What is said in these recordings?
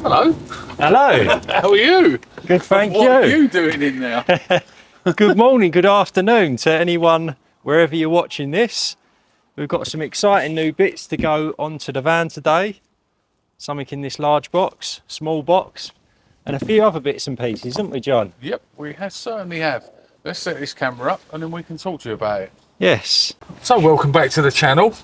Hello. Hello. How are you? Good, thank you. What are you doing in there? Good morning, good afternoon to anyone wherever you're watching this. We've got some exciting new bits to go onto the van today. Something in this large box, small box, and a few other bits and pieces, haven't we, John? Yep, we certainly have. Let's set this camera up and then we can talk to you about it. Yes. So welcome back to the channel.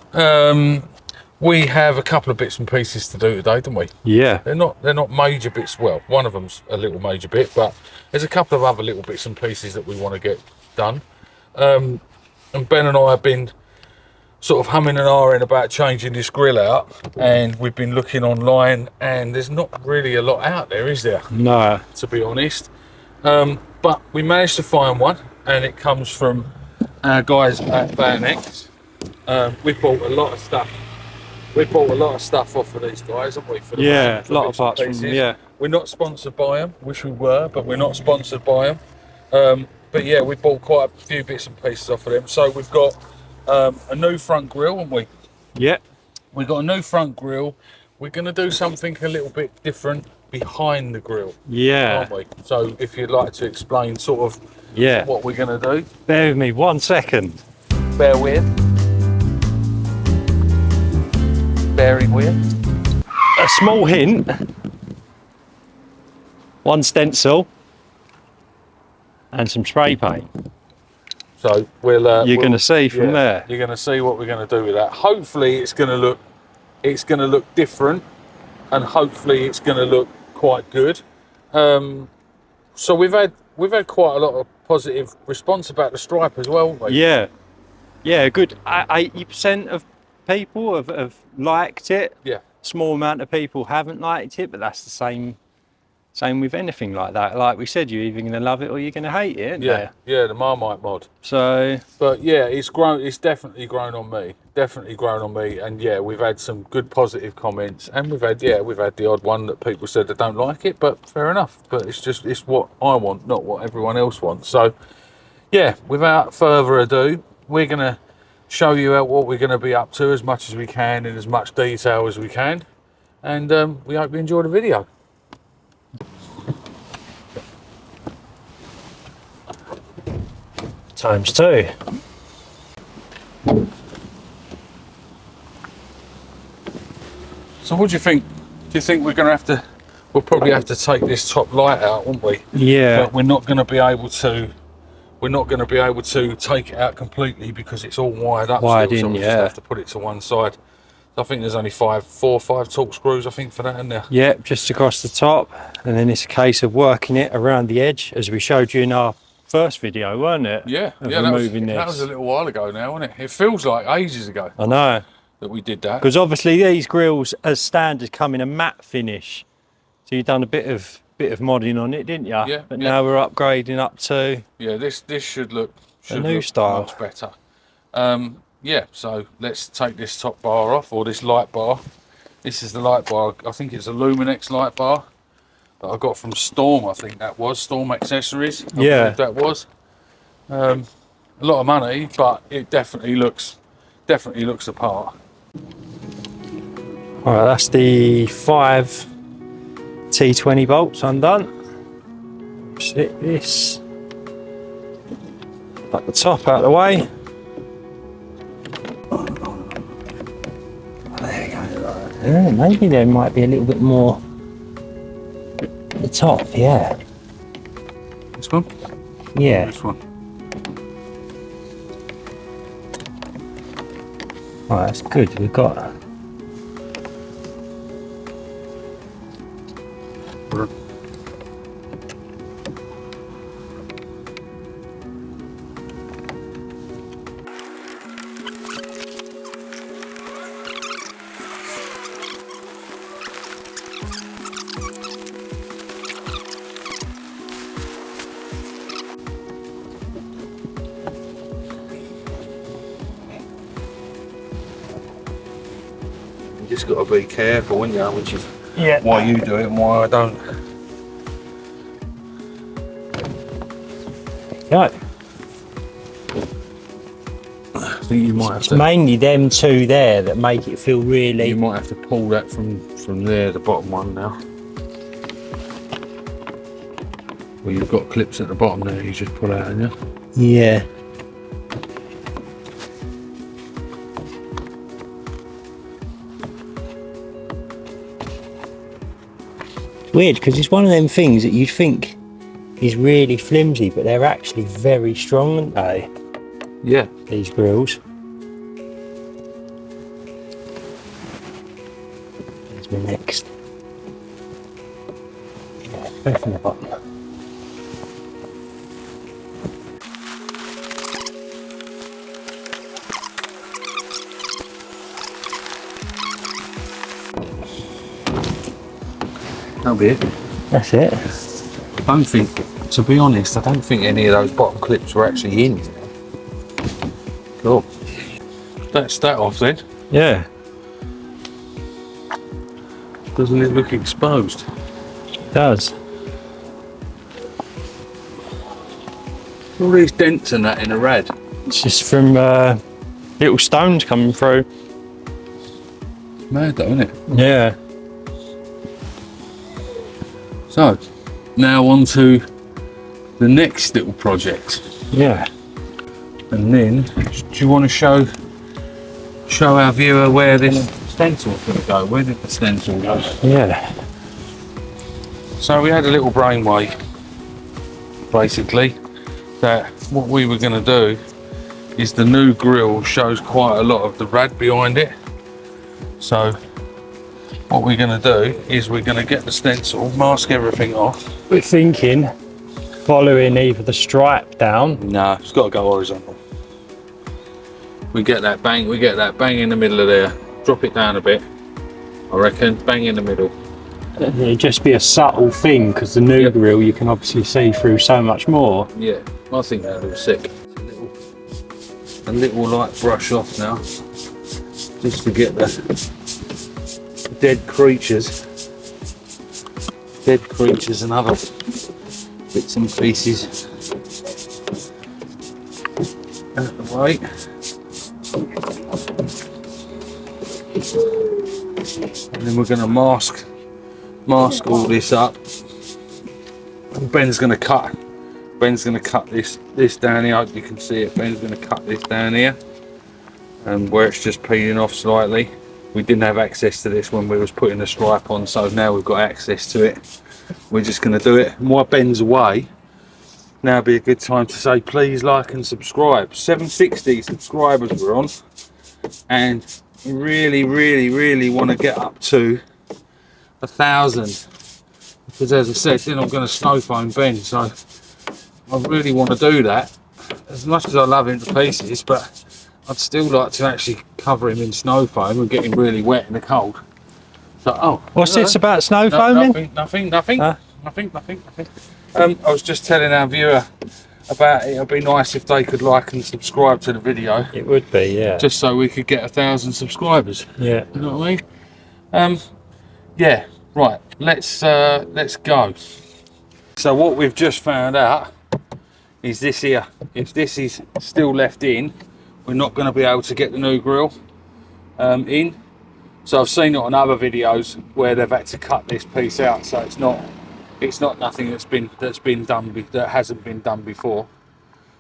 We have a couple of bits and pieces to do today, don't we? Yeah. They're not major bits. Well, one of them's a little major bit, but there's a couple of other little bits and pieces that we want to get done. And Ben and I have been sort of humming and ahhing about changing this grill out, and we've been looking online, and there's not really a lot out there, is there? No. To be honest. But we managed to find one, and it comes from our guys at Van X. We bought a lot of stuff. We bought a lot of stuff off of these guys, haven't we? For the Yeah, van, a lot of parts from them, yeah. We're not sponsored by them. Wish we were, but we're not sponsored by them. But yeah, we bought quite a few bits and pieces off of them. So we've got a new front grille, haven't we? Yeah. We've got a new front grille. We're going to do something a little bit different behind the grille, Yeah. aren't we? So if you'd like to explain sort of what we're going to do. Bear with me 1 second. Bear with. Bearing with. A small hint. One stencil. And some spray paint. So we'll. You're going to see from there. You're going to see what we're going to do with that. Hopefully, it's going to look different, and hopefully, it's going to look quite good. So we've had quite a lot of positive response about the stripe as well, haven't we? Yeah. Yeah, good. 80% of people have liked it. Yeah. Small amount of people haven't liked it, but that's the same with anything like that. Like we said, you're either going to love it or you're going to hate it, Yeah, the Marmite mod. So, but yeah, it's definitely grown on me, and yeah, we've had some good positive comments, and we've had the odd one that people said they don't like it, but fair enough. But it's what I want, not what everyone else wants. So yeah, without further ado, we're going to show you what we're going to be up to as much as we can in as much detail as we can, and we hope you enjoy the video. ×2. So what do you think? Do you think we're going to have to? We'll probably have to take this top light out, won't we? Yeah. But we're not going to be able to. We're not going to be able to take it out completely because it's all wired up. Wired still, in, so we just have to put it to one side. I think there's only 4 or 5 torque screws, I think, for that, isn't there? Yeah, just across the top, and then it's a case of working it around the edge, as we showed you in our first video, weren't it? Yeah, that was a little while ago now, wasn't it? It feels like ages ago. I know. That we did that. Because obviously these grills, as standard, come in a matte finish. So you've done a bit of modding on it, didn't you? Yeah. But now we're upgrading up to. Yeah, this should look new style. Much better. Yeah, so let's take this top bar off, or this light bar. This is the light bar. I think it's a Luminex light bar that I got from Storm. I think that was Storm Accessories. I believe that was. A lot of money, but it definitely looks the part. All right, that's the 5 T20 bolts undone. Sit this at the top out of the way. There we go. Yeah, maybe there might be a little bit more at the top. Yeah. This one? Yeah. This one. All right, that's good. We've got. You just got to be careful, haven't you? Which is why you do it and why I don't. Right. think you might have It's to. mainly them two there that make it feel really. You might have to pull that from there, the bottom one now. Well, you've got clips at the bottom there. You just pull out, haven't you? Yeah. It's weird because it's one of them things that you'd think is really flimsy, but they're actually very strong, aren't they? Yeah. These grills. There's my next. Yeah, go from the bottom. That'll be it. That's it. I don't think, to be honest, I don't think any of those bottom clips were actually in. Cool. That's that off then. Yeah. Doesn't it look exposed? It does. All these dents and that in a rad. It's just from little stones coming through. Mad though, isn't it? Yeah. So, now on to the next little project. Yeah. And then, do you want to show our viewer where this stencil's going to go? Where did the stencil go? Yeah. So we had a little brainwave, basically, that what we were going to do is the new grille shows quite a lot of the rad behind it. So what we're going to do is we're going to get the stencil, mask everything off. We're thinking following either the stripe down. No, it's got to go horizontal. We get that bang in the middle of there. Drop it down a bit, I reckon. Bang in the middle. It'd just be a subtle thing because the new grill you can obviously see through so much more. Yeah, I think that looks sick. A little light brush off now, just to get the dead creatures and other bits and pieces out of the way. And then we're going to mask all this up. Ben's going to cut this down here. I hope you can see it. Ben's going to cut this down here, and where it's just peeling off slightly. We didn't have access to this when we was putting the stripe on, so now we've got access to it. We're just going to do it. And while Ben's away, now would be a good time to say please like and subscribe. 760 subscribers we're on, and we really want to get up to 1,000, because as I said, then I'm going to snow phone Ben, so I really want to do that. As much as I love him to pieces, but I'd still like to actually cover him in snow foam and get him really wet in the cold. So, what's this about snow foaming? Nothing. I was just telling our viewer about it. It'd be nice if they could like and subscribe to the video. It would be, yeah. Just so we could get 1,000 subscribers. Yeah. You know what I mean? Yeah. Right. Let's go. So what we've just found out is this here. If this is still left in, we're not going to be able to get the new grill in. So I've seen it on other videos where they've had to cut this piece out, so it's not nothing that hasn't been done before.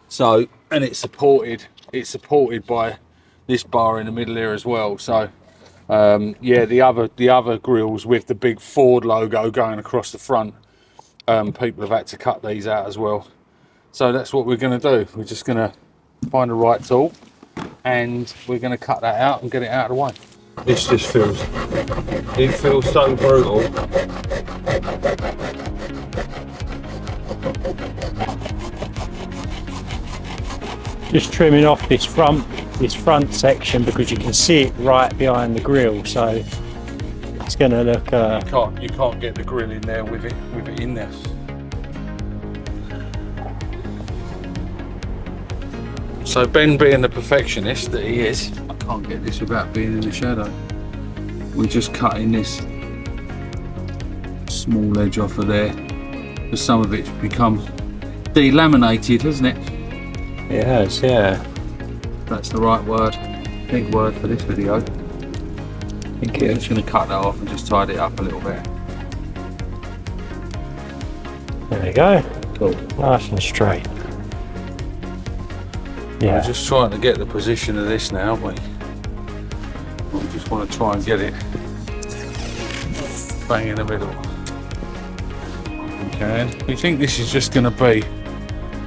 So, and it's supported by this bar in the middle here as well. So yeah, the other grills with the big Ford logo going across the front, people have had to cut these out as well. So that's what we're going to do. We're just going to find the right tool, and we're going to cut that out and get it out of the way. This just feels so brutal. Just trimming off this front section because you can see it right behind the grill, so it's going to look. You can't get the grill in there with it in there. So Ben, being the perfectionist that he is, I can't get this without being in the shadow. We're just cutting this small edge off of there, because some of it's become delaminated, hasn't it? It has, yeah. That's the right word. Big word for this video. I'm just going to cut that off and just tidy it up a little bit. There we go. Cool. Nice and straight. Yeah. We're just trying to get the position of this now, aren't we? We just want to try and get it bang in the middle. Okay. We think this is just going to be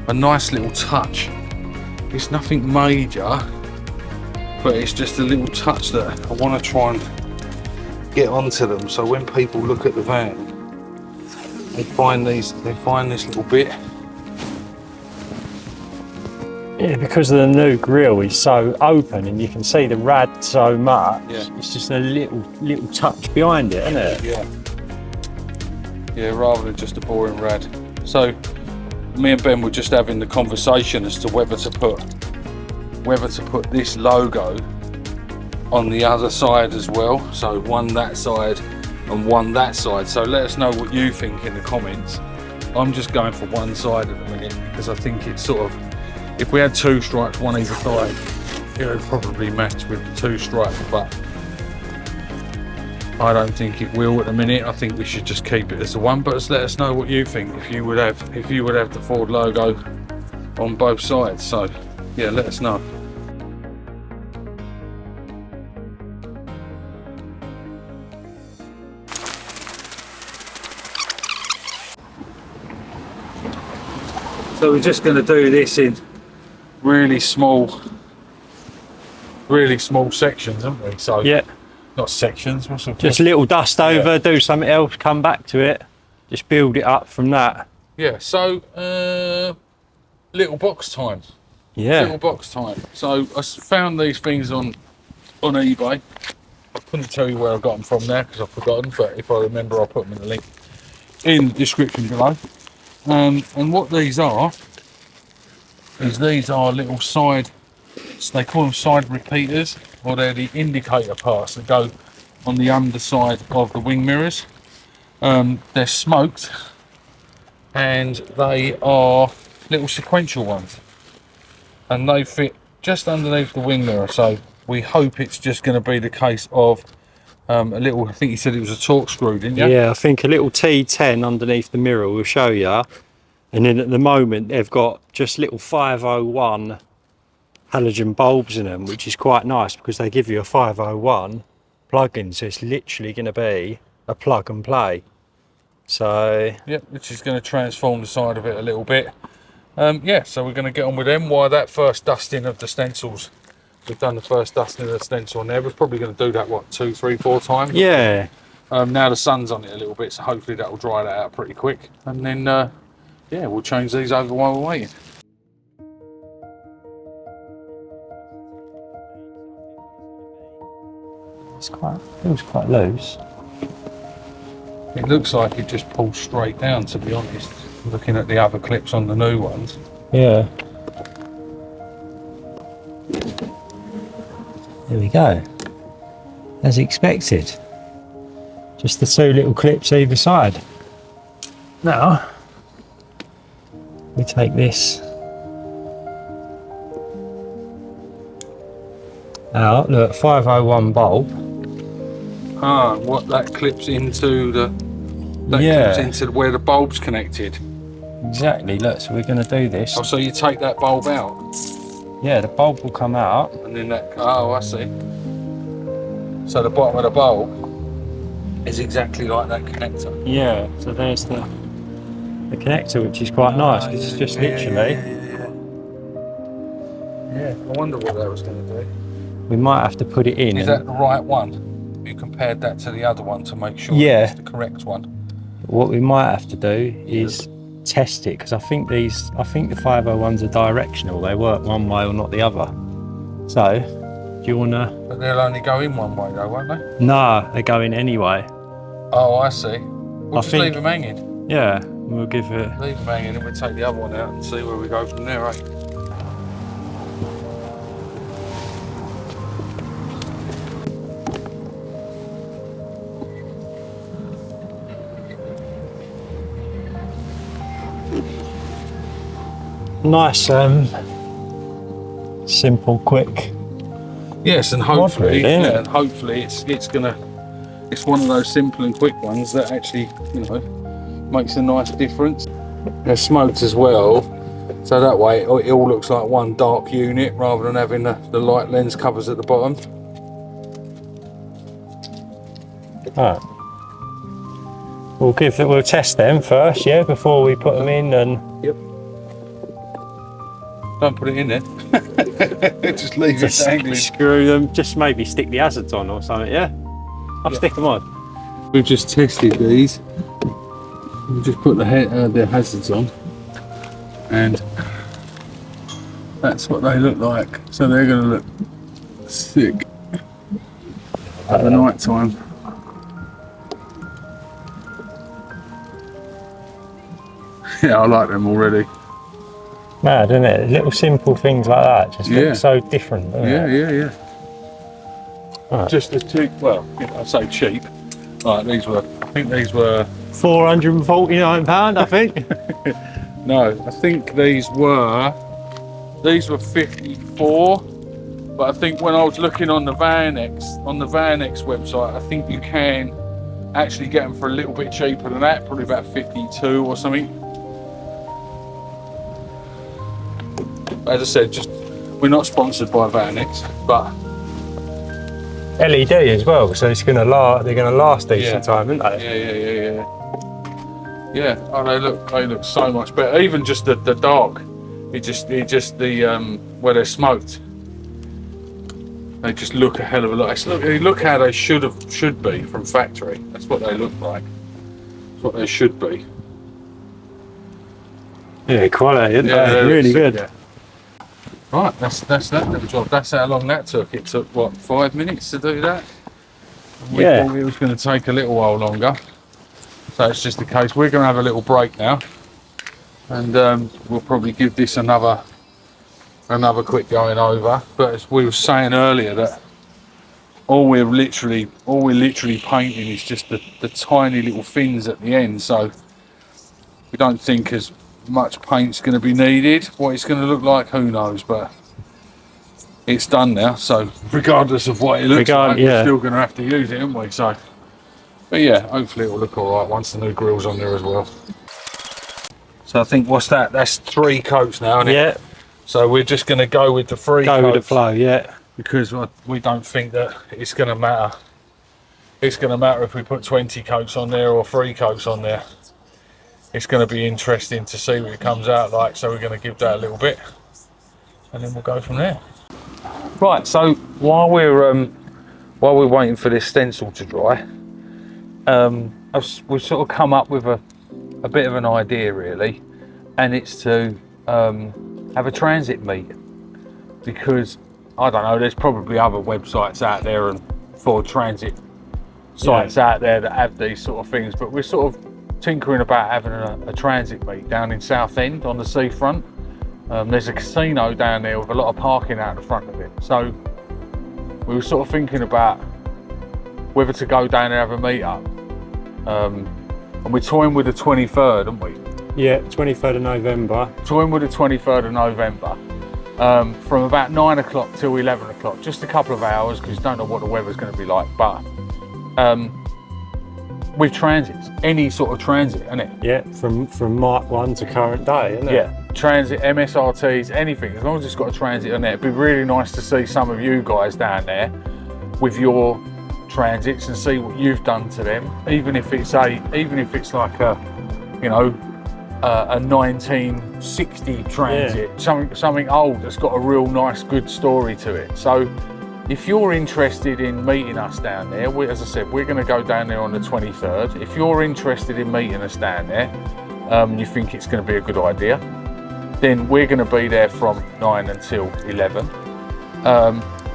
a nice little touch. It's nothing major, but it's just a little touch that I want to try and get onto them, so when people look at the van, they find this little bit. Yeah, because of the new grille is so open and you can see the rad so much. Yeah. It's just a little touch behind it, isn't it? Yeah. Yeah, rather than just a boring rad. So me and Ben were just having the conversation as to whether to put this logo on the other side as well. So one that side and one that side. So let us know what you think in the comments. I'm just going for one side at the minute because I think it's sort of, if we had two stripes, one either side, it would probably match with the two stripes, but I don't think it will at the minute. I think we should just keep it as the one, but just let us know what you think if you would have the Ford logo on both sides. So yeah, let us know. So we're just going to do this in really small sections, aren't we? So Yeah. not sections, what's it called? Just a little dust over, do something else, come back to it. Just build it up from that. Yeah, so little box time. Yeah. Little box time. So I found these things on eBay. I couldn't tell you where I got them from now because I've forgotten, but if I remember I'll put them in the link in the description below. And what these are is these are little side, they call them side repeaters, or they're the indicator parts that go on the underside of the wing mirrors. They're smoked and they are little sequential ones, and they fit just underneath the wing mirror. So we hope it's just going to be the case of a little, I think you said it was a torque screw, didn't you? Yeah, I think a little T10 underneath the mirror will show you. And then at the moment they've got just little 501 halogen bulbs in them, which is quite nice because they give you a 501 plug-in, so it's literally going to be a plug and play. So yep, which is going to transform the side of it a little bit. Yeah, so we're going to get on with them. While that first dusting of the stencils, we've done the first dusting of the stencil on there. We're probably going to do that, what, 2, 3, 4 times? yeah. Now the sun's on it a little bit, so hopefully that will dry that out pretty quick. And then, yeah, we'll change these over while we're waiting. Feels quite loose. It looks like it just pulls straight down, to be honest, looking at the other clips on the new ones. Yeah. There we go. As expected. Just the two little clips either side. Now, we take this out. Look, 501 bulb. Ah, what that clips into the, Yeah. clips into where the bulb's connected. Exactly, look, so we're going to do this. Oh, so you take that bulb out, Yeah, the bulb will come out. and then that, oh, I see. So the bottom of the bulb is exactly like that connector. Yeah, so there's the connector, which is quite nice, because it's just literally, Yeah, I wonder what that was going to do. we might have to put it in. Is that the right one? You compared that to the other one to make sure Yeah. it's the correct one. What we might have to do is test it, because I think the 501s are directional. They work one way or not the other. So, do you want to? But they'll only go in one way though, won't they? No, they're going anyway. Oh, I see. We'll just leave them hanging. Yeah, we'll give it. Leave them hanging and we'll take the other one out and see where we go from there, eh? Nice Simple, quick. Yes, and hopefully, really, yeah, and hopefully it's one of those simple and quick ones that actually, you know, makes a nice difference. They're smoked as well, so that way it all looks like one dark unit rather than having the light lens covers at the bottom. Right. We'll test them first, yeah, before we put them in. And yep. Don't put it in there. Just leave it dangling. Screw them. Just maybe stick the hazards on or something. Yeah. I'll stick them on. We've just tested these. We've just put the hazards on, and that's what they look like. So they're going to look sick at the night time. Yeah, I like them already. Mad, isn't it? Little simple things like that just look so different. Yeah. Right. Just as cheap. Well, I say cheap. Right, I think these were £449, I think. No, I think these were 54. But I think when I was looking on the VanX website, I think you can actually get them for a little bit cheaper than that, probably about 52 or something. As I said, we're not sponsored by VanX, but LED as well, so it's they're gonna last decent time, aren't they? Yeah. Oh, they look so much better. Even just the dark, where they're smoked, they just look a hell of a lot. Look how they should be from factory. That's what they look like. That's what they should be. Yeah, quality, isn't they? Really good. Yeah. Right, that's that little job. That's how long that took. It took what, 5 minutes to do that? We thought it was going to take a little while longer. So it's just the case. We're going to have a little break now, and we'll probably give this another quick going over. But as we were saying earlier, that all we're literally painting is just the tiny little fins at the end. So we don't think as much paint's going to be needed. What it's going to look like, who knows, but it's done now, so regardless of what it looks like, we're still going to have to use it, aren't we? So, but yeah, hopefully it will look all right once the new grill's on there as well. So I think, what's that? That's 3 coats now, isn't it? Yeah. So we're just going to go with the 3 coats. Go with the flow, yeah. Because we don't think that it's going to matter. It's going to matter if we put 20 coats on there or 3 coats on there. It's going to be interesting to see what it comes out like, so we're going to give that a little bit, and then we'll go from there. Right, so while we're waiting for this stencil to dry, we've sort of come up with a bit of an idea really, and it's to have a transit meet, because I don't know, there's probably other websites out there and for transit sites out there that have these sort of things, but we're sort of tinkering about having a transit meet down in Southend on the seafront. There's a casino down there with a lot of parking out the front of it, so we were sort of thinking about whether to go down and have a meet up, and we're toying with the 23rd, aren't we? Yeah, 23rd of November. Toying with the 23rd of November, from about 9 o'clock till 11 o'clock, just a couple of hours, because you don't know what the weather's going to be like, but with transits, any sort of transit, isn't it? Yeah, from Mark 1 to current day, isn't it? Yeah, transit, MSRTs, anything, as long as it's got a transit on there. It'd be really nice to see some of you guys down there with your transits and see what you've done to them, even if it's like a 1960 transit, something old that's got a real nice, good story to it. So if you're interested in meeting us down there, as I said, we're going to go down there on the 23rd. If you're interested in meeting us down there, you think it's going to be a good idea, then we're going to be there from 9 until 11.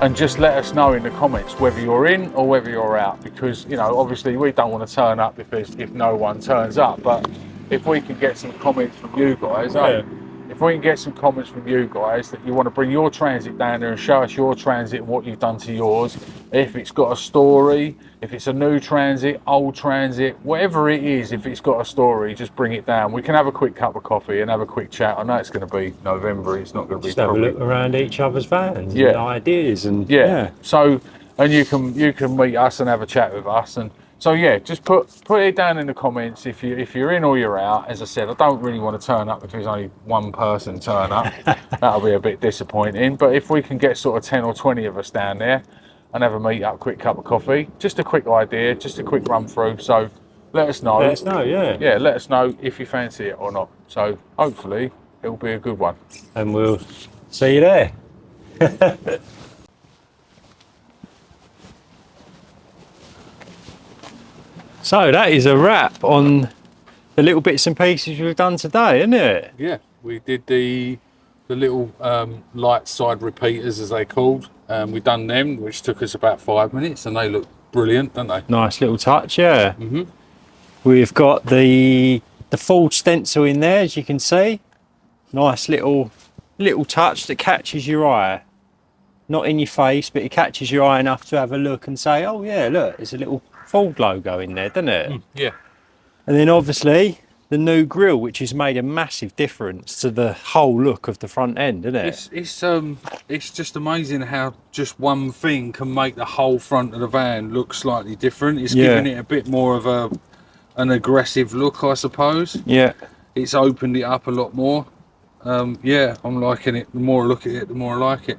And just let us know in the comments whether you're in or whether you're out, because, you know, obviously we don't want to turn up if no one turns up, but if we can get some comments from you guys, if if we can get some comments from you guys that you want to bring your Transit down there and show us your Transit and what you've done to yours, if it's got a story, if it's a new Transit, old Transit, whatever it is, if it's got a story, just bring it down. We can have a quick cup of coffee and have a quick chat. I know it's going to be November, it's not going to be Just have a look around each other's vans and ideas and So, and you can meet us and have a chat with us. And so yeah, just put it down in the comments if you're in or you're out. As I said, I don't really want to turn up if there's only one person turn up. That'll be a bit disappointing. But if we can get sort of 10 or 20 of us down there and have a meet up, quick cup of coffee, just a quick idea, just a quick run through. So let us know. Let us know, Yeah, let us know if you fancy it or not. So hopefully it'll be a good one. And we'll see you there. So that is a wrap on the little bits and pieces we've done today, isn't it? Yeah, we did the little light side repeaters, as they called. We done them, which took us about 5 minutes, and they look brilliant, don't they? Nice little touch, yeah. We've got the full stencil in there, as you can see. Nice little touch that catches your eye. Not in your face, but it catches your eye enough to have a look and say, oh yeah, look, there's a little Ford logo in there, doesn't it? Yeah. And then obviously the new grille, which has made a massive difference to the whole look of the front end, isn't it? It's just amazing how just one thing can make the whole front of the van look slightly different. It's giving it a bit more of an aggressive look, I suppose. Yeah. It's opened it up a lot more. Yeah, I'm liking it. The more I look at it, the more I like it.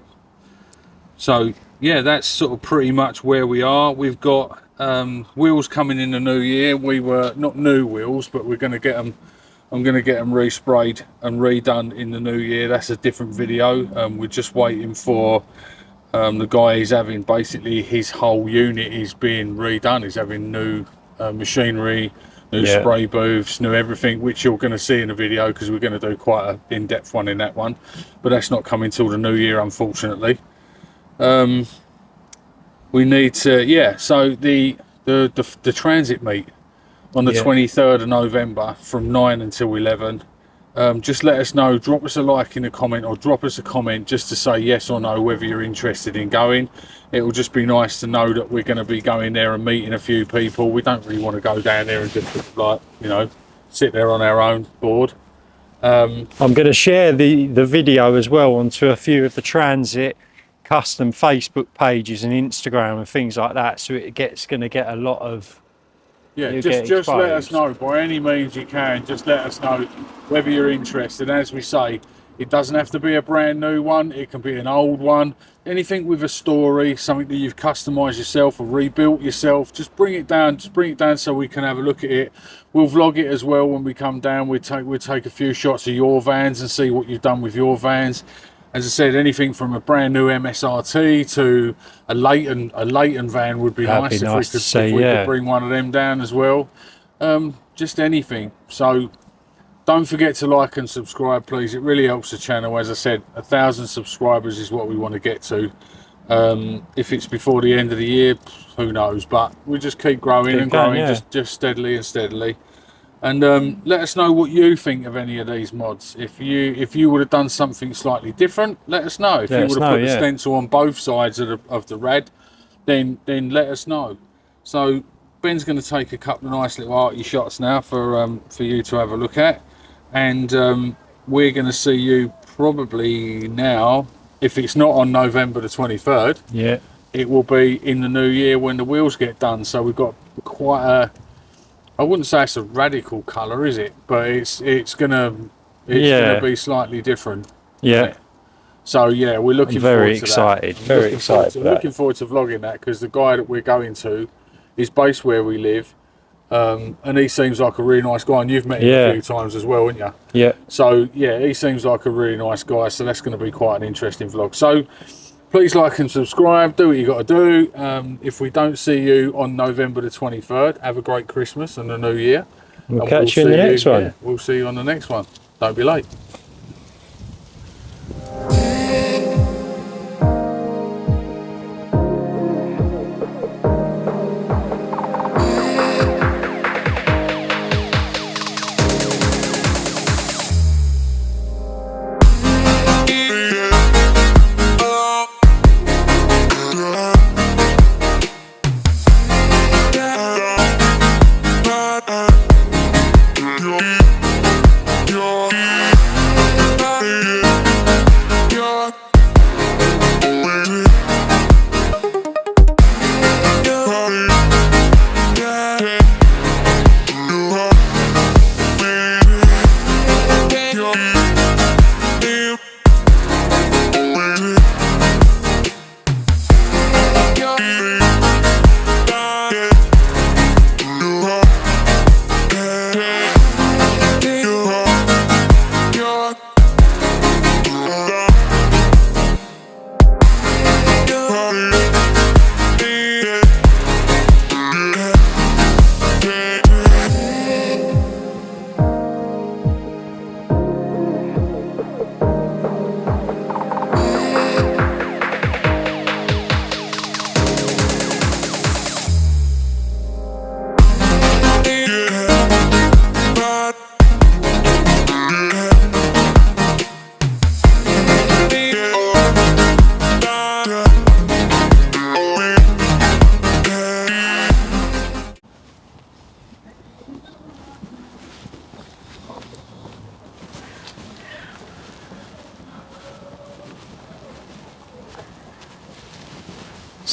So yeah, that's sort of pretty much where we are. We've got wheels coming in the new year. We were not new wheels, but we're going to get them. I'm going to get them resprayed and redone in the new year. That's a different video. We're just waiting for the guy. He's having basically his whole unit is being redone. He's having new machinery, new spray booths, new everything, which you're going to see in the video because we're going to do quite an in-depth one in that one. But that's not coming till the new year, unfortunately. We need to so the transit meet on the 23rd of November from 9 until 11. Just let us know, drop us a like in the comment or drop us a comment just to say yes or no whether you're interested in going. It will just be nice to know that we're going to be going there and meeting a few people. We don't really want to go down there and just like, you know, sit there on our own bored. I'm going to share the video as well onto a few of the transit custom Facebook pages and Instagram and things like that, so it's going to get a lot of just let us know by any means you can. Just let us know whether you're interested. As we say, it doesn't have to be a brand new one, it can be an old one, anything with a story, something that you've customized yourself or rebuilt yourself. Just bring it down so we can have a look at it. We'll vlog it as well when we come down. We'll take a few shots of your vans and see what you've done with your vans. As I said, anything from a brand new MSRT to a Leighton van would be nice if we could bring one of them down as well. Just anything. So don't forget to like and subscribe, please. It really helps the channel. As I said, 1,000 subscribers is what we want to get to. If it's before the end of the year, who knows? But we just keep growing and growing, just steadily and steadily. And let us know what you think of any of these mods. If you would have done something slightly different, let us know. If you would have put the stencil on both sides of the rad, then let us know. So Ben's going to take a couple of nice little arty shots now for you to have a look at, and we're going to see you probably now. If it's not on November the 23rd, it will be in the new year when the wheels get done. So we've got quite a, I wouldn't say it's a radical colour, is it? But it's gonna be slightly different. Yeah. So yeah, we're looking very forward to that. Very excited. Looking forward to vlogging that, because the guy that we're going to is based where we live, and he seems like a really nice guy. And you've met him a few times as well, haven't you? Yeah. So yeah, he seems like a really nice guy. So that's going to be quite an interesting vlog. So please like and subscribe, do what you got to do. If we don't see you on November the 23rd, have a great Christmas and a new year. We'll catch you in the next one. We'll see you on the next one. Don't be late.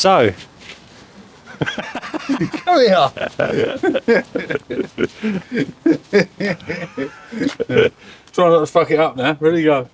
So, Come here. Try not to fuck it up now. Ready, go.